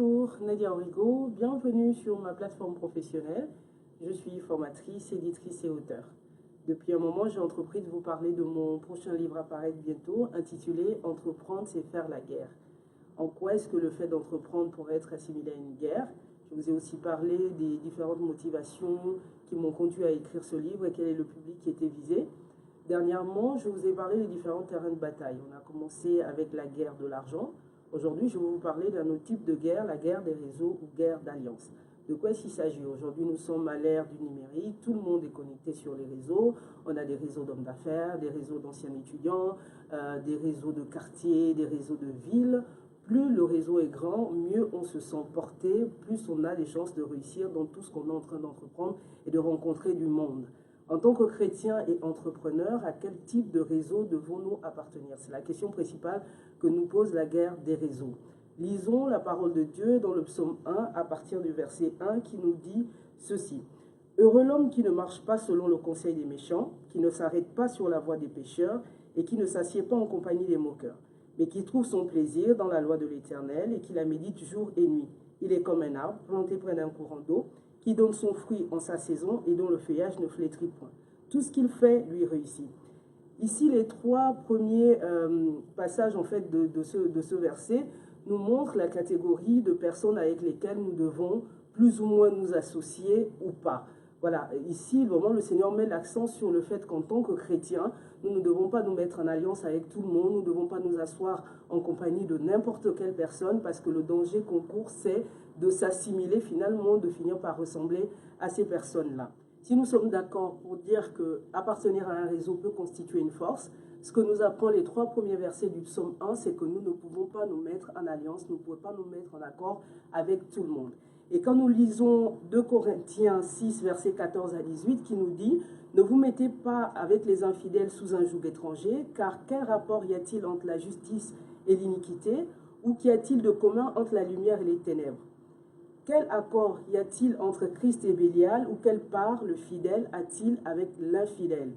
Bonjour, Nadia Origo, bienvenue sur ma plateforme professionnelle. Je suis formatrice, éditrice et auteure. Depuis un moment, j'ai entrepris de vous parler de mon prochain livre à paraître bientôt, intitulé « Entreprendre, c'est faire la guerre ». En quoi est-ce que le fait d'entreprendre pourrait être assimilé à une guerre? Je vous ai aussi parlé des différentes motivations qui m'ont conduit à écrire ce livre et quel est le public qui était visé. Dernièrement, je vous ai parlé des différents terrains de bataille. On a commencé avec la guerre de l'argent. Aujourd'hui, je vais vous parler d'un autre type de guerre, la guerre des réseaux ou guerre d'alliance. De quoi est-ce qu'il s'agit? Aujourd'hui, nous sommes à l'ère du numérique, tout le monde est connecté sur les réseaux. On a des réseaux d'hommes d'affaires, des réseaux d'anciens étudiants, des réseaux de quartiers, des réseaux de villes. Plus le réseau est grand, mieux on se sent porté, plus on a des chances de réussir dans tout ce qu'on est en train d'entreprendre et de rencontrer du monde. En tant que chrétiens et entrepreneurs, à quel type de réseau devons-nous appartenir? C'est la question principale que nous pose la guerre des réseaux. Lisons la parole de Dieu dans le psaume 1 à partir du verset 1 qui nous dit ceci. « Heureux l'homme qui ne marche pas selon le conseil des méchants, qui ne s'arrête pas sur la voie des pécheurs et qui ne s'assied pas en compagnie des moqueurs, mais qui trouve son plaisir dans la loi de l'Éternel et qui la médite jour et nuit. Il est comme un arbre planté près d'un courant d'eau, qui donne son fruit en sa saison et dont le feuillage ne flétrit point. Tout ce qu'il fait lui réussit. » Ici, les trois premiers passages en fait, de ce verset nous montrent la catégorie de personnes avec lesquelles nous devons plus ou moins nous associer ou pas. Voilà, ici, vraiment, le Seigneur met l'accent sur le fait qu'en tant que chrétiens, nous ne devons pas nous mettre en alliance avec tout le monde, nous ne devons pas nous asseoir en compagnie de n'importe quelle personne, parce que le danger qu'on court, c'est de s'assimiler finalement, de finir par ressembler à ces personnes-là. Si nous sommes d'accord pour dire qu'appartenir à un réseau peut constituer une force, ce que nous apprend les trois premiers versets du psaume 1, c'est que nous ne pouvons pas nous mettre en alliance, nous ne pouvons pas nous mettre en accord avec tout le monde. Et quand nous lisons 2 Corinthiens 6, versets 14 à 18, qui nous dit « Ne vous mettez pas avec les infidèles sous un joug étranger, car quel rapport y a-t-il entre la justice et l'iniquité, ou qu'y a-t-il de commun entre la lumière et les ténèbres? Quel accord y a-t-il entre Christ et Bélial, ou quelle part le fidèle a-t-il avec l'infidèle?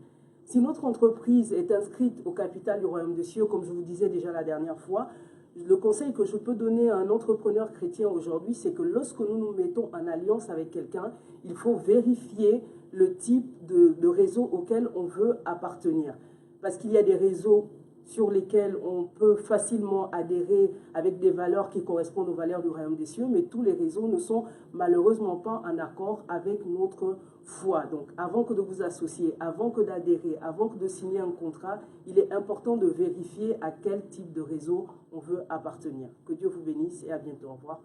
Si notre entreprise est inscrite au capital du royaume des cieux, comme je vous disais déjà la dernière fois, le conseil que je peux donner à un entrepreneur chrétien aujourd'hui, c'est que lorsque nous nous mettons en alliance avec quelqu'un, il faut vérifier le type de réseau auquel on veut appartenir. Parce qu'il y a des réseaux sur lesquels on peut facilement adhérer avec des valeurs qui correspondent aux valeurs du royaume des cieux, mais tous les réseaux ne sont malheureusement pas en accord avec notre foi. Donc, avant que de vous associer, avant que d'adhérer, avant que de signer un contrat, il est important de vérifier à quel type de réseau on veut appartenir. Que Dieu vous bénisse et à bientôt. Au revoir.